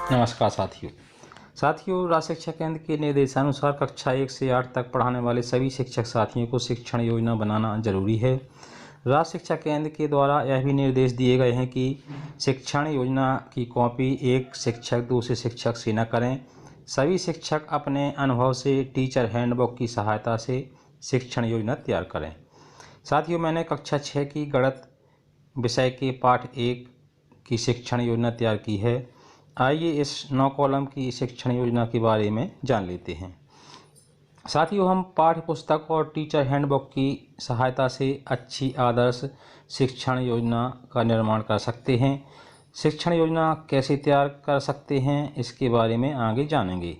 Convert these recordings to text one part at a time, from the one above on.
नमस्कार साथियों, राज्य शिक्षा केंद्र के निर्देशानुसार कक्षा 1 से 8 तक पढ़ाने वाले सभी शिक्षक साथियों को शिक्षण योजना बनाना जरूरी है। राज्य शिक्षा केंद्र के द्वारा यह भी निर्देश दिए गए हैं कि शिक्षण योजना की कॉपी एक शिक्षक दूसरे शिक्षक से न करें। सभी शिक्षक अपने अनुभव से टीचर हैंडबुक की सहायता से शिक्षण योजना तैयार करें। साथियों, मैंने कक्षा 6 की गणित विषय के पाठ 1 की शिक्षण योजना तैयार की है। आइए इस 9 कॉलम की शिक्षण योजना के बारे में जान लेते हैं। साथियों, हम पाठ्य पुस्तक और टीचर हैंडबुक की सहायता से अच्छी आदर्श शिक्षण योजना का निर्माण कर सकते हैं। शिक्षण योजना कैसे तैयार कर सकते हैं, इसके बारे में आगे जानेंगे।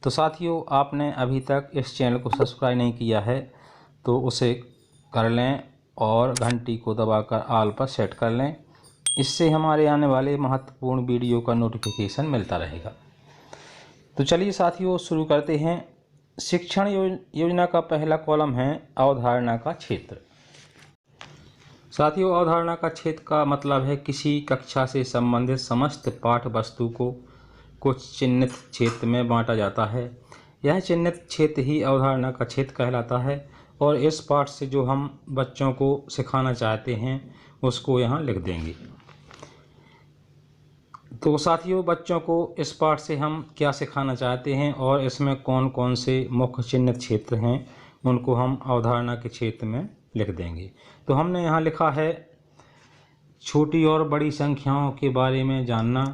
तो साथियों, आपने अभी तक इस चैनल को सब्सक्राइब नहीं किया है तो उसे कर लें और घंटी को दबाकर ऑल पर सेट कर लें। इससे हमारे आने वाले महत्वपूर्ण वीडियो का नोटिफिकेशन मिलता रहेगा। तो चलिए साथियों, शुरू करते हैं। शिक्षण योजना का पहला कॉलम है अवधारणा का क्षेत्र। साथियों, अवधारणा का क्षेत्र का मतलब है किसी कक्षा से संबंधित समस्त पाठ्य वस्तु को कुछ चिन्हित क्षेत्र में बांटा जाता है। यह चिन्हित क्षेत्र ही अवधारणा का क्षेत्र कहलाता है और इस पाठ से जो हम बच्चों को सिखाना चाहते हैं उसको यहाँ लिख देंगे। तो साथियों, बच्चों को इस पाठ से हम क्या सिखाना चाहते हैं और इसमें कौन कौन से मुख्य चिन्हित क्षेत्र हैं उनको हम अवधारणा के क्षेत्र में लिख देंगे। तो हमने यहाँ लिखा है छोटी और बड़ी संख्याओं के बारे में जानना,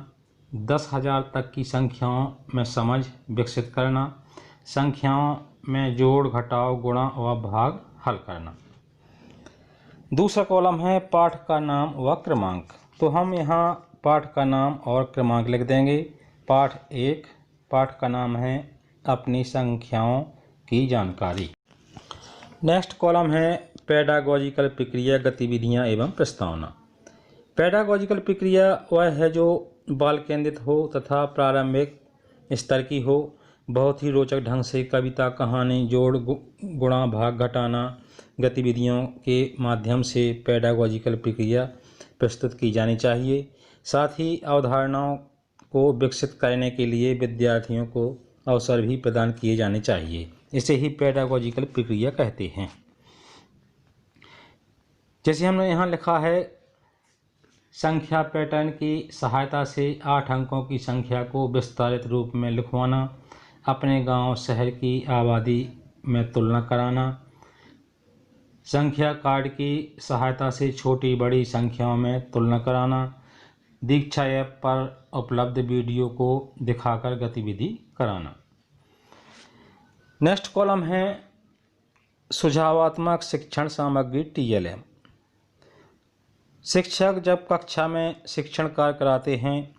10,000 तक की संख्याओं में समझ विकसित करना, संख्याओं में जोड़ घटाव गुणा और भाग हल करना। दूसरा कॉलम है पाठ का नाम व क्रमांक। तो हम यहाँ पाठ का नाम और क्रमांक लिख देंगे। पाठ 1, पाठ का नाम है अपनी संख्याओं की जानकारी। नेक्स्ट कॉलम है पेडागॉजिकल प्रक्रिया, गतिविधियाँ एवं प्रस्तावना। पेडागॉजिकल प्रक्रिया वह है जो बाल केंद्रित हो तथा प्रारंभिक स्तर की हो। बहुत ही रोचक ढंग से कविता, कहानी, जोड़, गुणा, भाग, घटाना गतिविधियों के माध्यम से पेडागॉजिकल प्रक्रिया प्रस्तुत की जानी चाहिए। साथ ही अवधारणाओं को विकसित करने के लिए विद्यार्थियों को अवसर भी प्रदान किए जाने चाहिए। इसे ही पेडागॉजिकल प्रक्रिया कहते हैं। जैसे हमने यहाँ लिखा है संख्या पैटर्न की सहायता से 8 अंकों की संख्या को विस्तारित रूप में लिखवाना, अपने गांव शहर की आबादी में तुलना कराना, संख्या कार्ड की सहायता से छोटी बड़ी संख्याओं में तुलना कराना, दीक्षा ऐप पर उपलब्ध वीडियो को दिखाकर गतिविधि कराना। नेक्स्ट कॉलम है सुझावात्मक शिक्षण सामग्री TLM। शिक्षक जब कक्षा में शिक्षण कार्य कराते हैं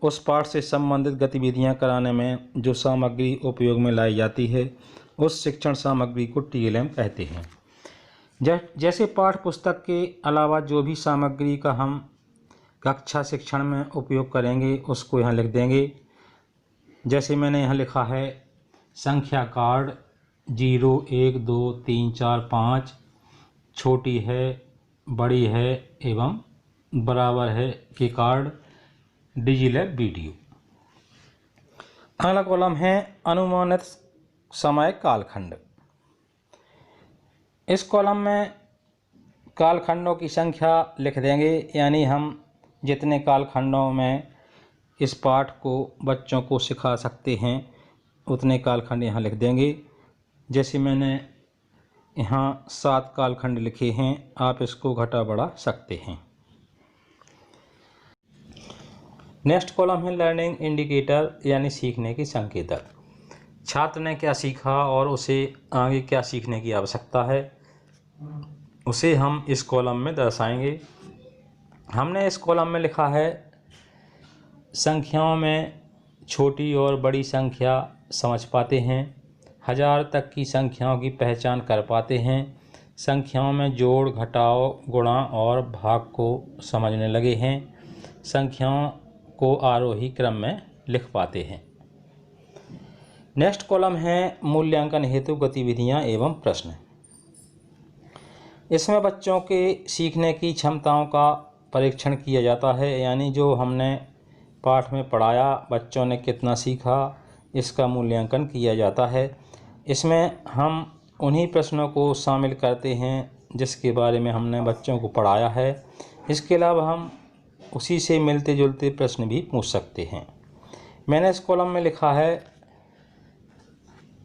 उस पाठ से संबंधित गतिविधियां कराने में जो सामग्री उपयोग में लाई जाती है उस शिक्षण सामग्री को TLM कहते हैं। जैसे पाठ पुस्तक के अलावा जो भी सामग्री का हम कक्षा शिक्षण में उपयोग करेंगे उसको यहाँ लिख देंगे। जैसे मैंने यहाँ लिखा है संख्या कार्ड 0, 1, 2, 3, 4, 5, छोटी है, बड़ी है एवं बराबर है के कार्ड, डिजिलैब वीडियो। अगला कॉलम है अनुमानित समय कालखंड। इस कॉलम में कालखंडों की संख्या लिख देंगे, यानी हम जितने कालखंडों में इस पाठ को बच्चों को सिखा सकते हैं उतने कालखंड यहाँ लिख देंगे। जैसे मैंने यहाँ 7 कालखंड लिखे हैं, आप इसको घटा बढ़ा सकते हैं। नेक्स्ट कॉलम है लर्निंग इंडिकेटर, यानी सीखने की संकेतक। छात्र ने क्या सीखा और उसे आगे क्या सीखने की आवश्यकता है उसे हम इस कॉलम में दर्शाएंगे। हमने इस कॉलम में लिखा है संख्याओं में छोटी और बड़ी संख्या समझ पाते हैं, 1000 तक की संख्याओं की पहचान कर पाते हैं, संख्याओं में जोड़ घटाव गुणा और भाग को समझने लगे हैं, संख्याओं को आरोही क्रम में लिख पाते हैं। नेक्स्ट कॉलम है मूल्यांकन हेतु गतिविधियां एवं प्रश्न। इसमें बच्चों के सीखने की क्षमताओं का परीक्षण किया जाता है, यानी जो हमने पाठ में पढ़ाया, बच्चों ने कितना सीखा, इसका मूल्यांकन किया जाता है। इसमें हम उन्हीं प्रश्नों को शामिल करते हैं जिसके बारे में हमने बच्चों को पढ़ाया है। इसके अलावा हम उसी से मिलते जुलते प्रश्न भी पूछ सकते हैं। मैंने इस कॉलम में लिखा है,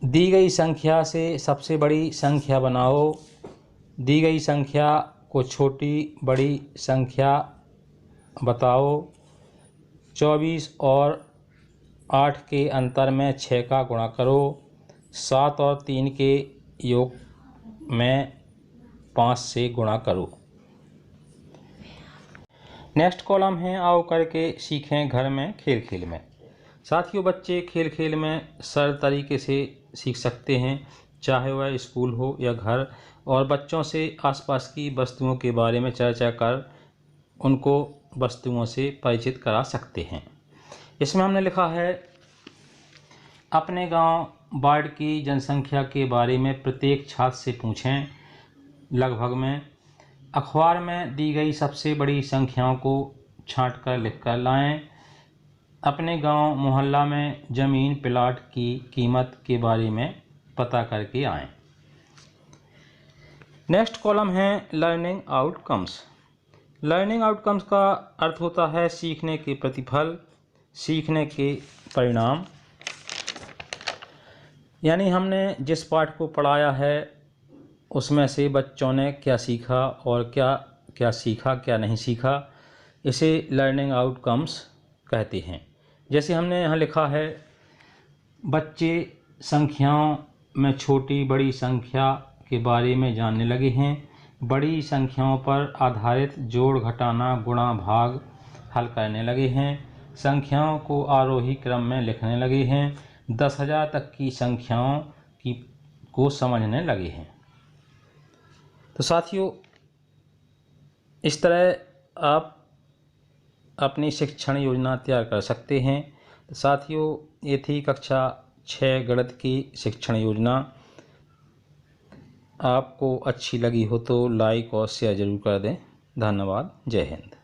दी गई संख्या से सबसे बड़ी संख्या बनाओ। दी गई संख्या को छोटी बड़ी संख्या बताओ। 24 और 8 के अंतर में 6 का गुणा करो। 7 और 3 के योग में 5 से गुणा करो। नेक्स्ट कॉलम है, आओ करके सीखें घर में खेल खेल में। साथियों, बच्चे खेल खेल में सरल तरीके से सीख सकते हैं, चाहे वह स्कूल हो या घर, और बच्चों से आसपास की वस्तुओं के बारे में चर्चा कर उनको वस्तुओं से परिचित करा सकते हैं। इसमें हमने लिखा है, अपने गांव वार्ड की जनसंख्या के बारे में प्रत्येक छात्र से पूछें। लगभग में अखबार में दी गई सबसे बड़ी संख्याओं को छांटकर लिखकर लाएं। अपने गांव मोहल्ला में ज़मीन प्लाट की कीमत के बारे में पता करके आएं। नेक्स्ट कॉलम है, लर्निंग आउटकम्स। लर्निंग आउटकम्स का अर्थ होता है सीखने के प्रतिफल, सीखने के परिणाम। यानी हमने जिस पाठ को पढ़ाया है उसमें से बच्चों ने क्या सीखा और क्या सीखा, क्या नहीं सीखा, इसे लर्निंग आउटकम्स कहते हैं। जैसे हमने यहाँ लिखा है, बच्चे संख्याओं में छोटी बड़ी संख्या के बारे में जानने लगे हैं। बड़ी संख्याओं पर आधारित जोड़ घटाना गुणा भाग हल करने लगे हैं। संख्याओं को आरोही क्रम में लिखने लगे हैं। 10,000 तक की संख्याओं को समझने लगे हैं। तो साथियों, इस तरह आप अपनी शिक्षण योजना तैयार कर सकते हैं। तो साथियों, ये थी कक्षा 6 गणित की शिक्षण योजना। आपको अच्छी लगी हो तो लाइक और शेयर ज़रूर कर दें। धन्यवाद। जय हिंद।